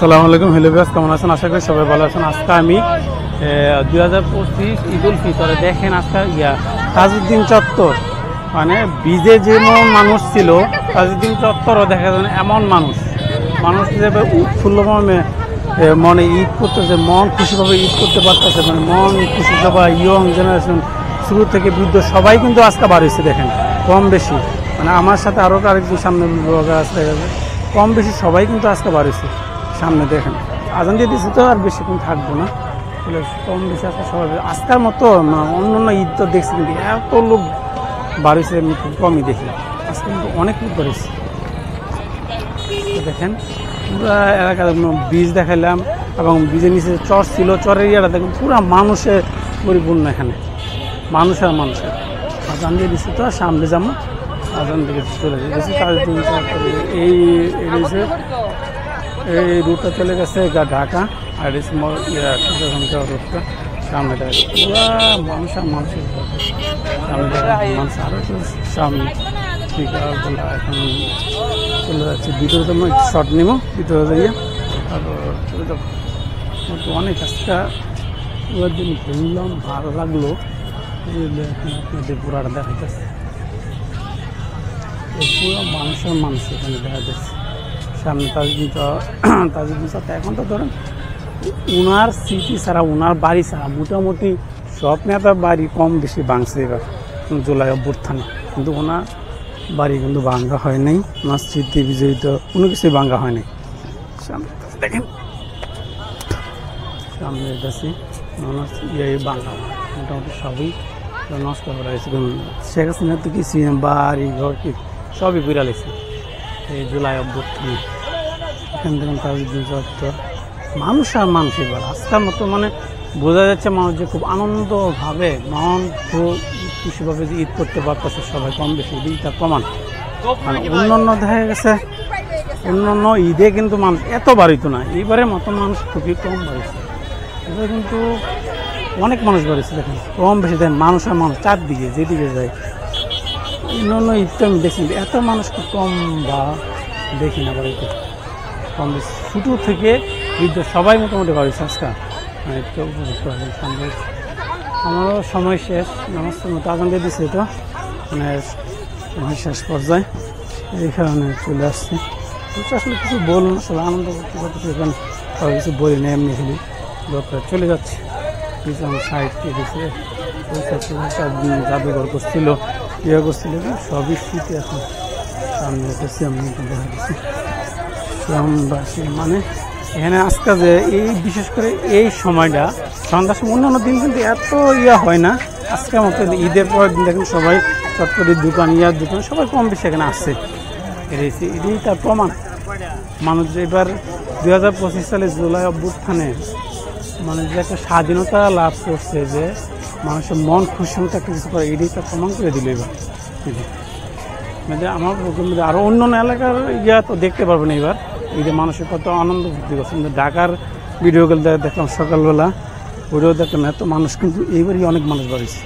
আসসালামু আলাইকুম, hello viewers, কেমন আছেন? আশা করি সবাই ভালো আছেন। আজকে আমি 2025 ঈদ উল ফিতরে দেখেন আজকে তাজউদ্দিন চত্বর মানে বিজে যেমন মানুষ ছিল, তাজউদ্দিন চত্বরও দেখা যায় এমন মানুষ হিসেবে উৎফুল্লভাবে মনে ঈদ করতেছে, মন খুশিভাবে ঈদ করতে পারতেছে, মানে মন খুশি সবাই, ইয়ং জেনারেশন শুরু থেকে বৃদ্ধ সবাই কিন্তু আজকে বাড়িছে দেখেন, কম বেশি মানে আমার সাথে আরও আরেকজন সামনে ব্লগার আসতে গেছে, কম বেশি সবাই কিন্তু আজকে বাড়িছে। সামনে দেখেন আজান দিয়ে দিচ্ছে তো আর বেশিক্ষণ থাকবো না, কম বেশি আজকে সবাই আজকের মতো অন্য অন্য ঈদ তো দেখছি কিন্তু এত লোক বাড়িছে আমি খুব কমই দেখি, আজকে কিন্তু অনেক লোক বাড়িছে। দেখেন পুরা এলাকার বীজ দেখাইলাম এবং বীজের নিচে চর ছিল, চরের ইয়াটা দেখুন পুরা মানুষে পরিপূর্ণ, এখানে মানুষের আজান দিয়ে দিচ্ছে তো সামনে যাবো, আজান থেকে চলে গেছে এই রুটটা চলে গেছে ঢাকা, আর রুটটা সামনে দেখা পুরা মানুষের সামনে মানুষ আরো সামনে এখন চলে যাচ্ছে ভিতরে, তো শর্ট নিব ভিতরে যাইয়া, তারপর চলে যাবো। অনেক আজকে ওর দিন ঘুরলাম, ভালো লাগলো, আপনাদের পুরাটা দেখাইতেছে পুরো মানুষ এখানে দেখা যাচ্ছে সামনে তাজউদ্দিন চত্বর। এখন তো ধরেন উনার স্মৃতি ছাড়া, উনার বাড়ি ছাড়া মোটামুটি সব নেতার বাড়ি কম বেশি ভাঙছে এবার জুলাই অভ্যুত্থানে, কিন্তু ওনার বাড়ি কিন্তু ভাঙ্গা হয় নাই, ওনার স্মৃতি বিজড়িত কোনো কিছুই ভাঙ্গা হয় নাই। সামনে দেখেন সামনে যাচ্ছি বাংলা মোটামুটি সবই নষ্ট করা হয়েছে, শেখ হাসিনা তো কিছু বাড়ি ঘর কি সবই ঘুরে লেগেছে এই জুলাই অভ্যুত্থানে। এখান থেকে তাজউদ্দিন চত্বর মানুষ আর মানুষের বেলা আজকের মতো মানে বোঝা যাচ্ছে মানুষ যে খুব আনন্দভাবে মন খুব খুশিভাবে যে ঈদ করতে পারতেছে সবাই কম বেশি, ঈদটা প্রমাণ। মানে অন্যান্য দেখা গেছে অন্যান্য ঈদে কিন্তু মানুষ এত বাড়িত না, এইবারের মতো মানুষ খুবই কম বাড়িছে, এবার কিন্তু অনেক মানুষ বাড়িছে দেখেন, কম বেশি দেখেন মানুষ আর মানুষ চারদিকে যেদিকে যায়। অন্যান্য ঈদটা আমি দেখছি এত মানুষ খুব কম বা দেখি না বাড়িতে, কম বেশি ছোটো থেকে বৃদ্ধ সবাই মোটামুটি বাড়িছে আজকে একটু উপযুক্ত হবে। সামনে আমারও সময় শেষ, নামাজের মতো আজান দিয়ে দিচ্ছে, তো মানে সময় শেষ পর্যায়ে এই কারণে চলে আসছি। আসলে কিছু বলুন, আসলে আনন্দ করতে করতেছি, এখন কিছু বলি না, এমনি খেলি চলে যাচ্ছে। কিছু আমার সাইড দিয়েছে, জাদুঘর করছিল, ইয়ে করছিল, সবই স্মৃতি এখন সামনে এসেছি আমি দেখা দিচ্ছি গ্রামবাসী। মানে এখানে আজকে যে এই বিশেষ করে এই সময়টা সন্ধ্যার সময়, অন্যান্য দিন কিন্তু এত হয় না, আজকের মতো ঈদের পরের দিন দেখেন সবাই চটপটির দোকান, ইয়ার দোকান সবাই কম বেশি এখানে আসছে, এটাই তার প্রমাণ। মানুষ যে এবার 2025 সালে জুলাই অভ্যুত্থানে মানে যে একটা স্বাধীনতা লাভ করছে, যে মানুষের মন খুশি মতো একটা কিছু করে, এটাই তার প্রমাণ করে দিল এবার। মানে আমার আরও অন্য অন্য এলাকার ইয়া তো দেখতে পারবেন এবার এই যে মানুষের কত আনন্দ ফুর্তি করছে। ঢাকার ভিডিওগুলো দেখলাম সকালবেলা, ওইটাও দেখলাম এত মানুষ, কিন্তু এইবারই অনেক মানুষ বাড়িছে,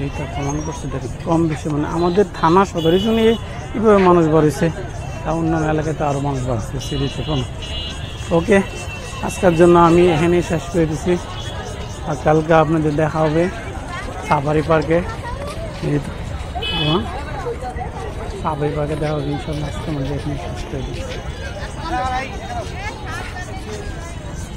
এইটা প্রমাণ করছে দেখি কম বেশি মানে আমাদের থানা সদরের জন্য এইভাবে মানুষ বাড়িছে, তা অন্য এলাকাতে আরও মানুষ বাড়ছে সিরিজে কোনো। ওকে, আজকের জন্য আমি এখানেই শেষ করে দিচ্ছি, আর কালকে আপনাদের দেখা হবে সাফারি পার্কে, সাফারি পার্কে দেখা হবে ইনশাল্লাহ। আজকে আমাদের এখানে শেষ করে দিচ্ছি।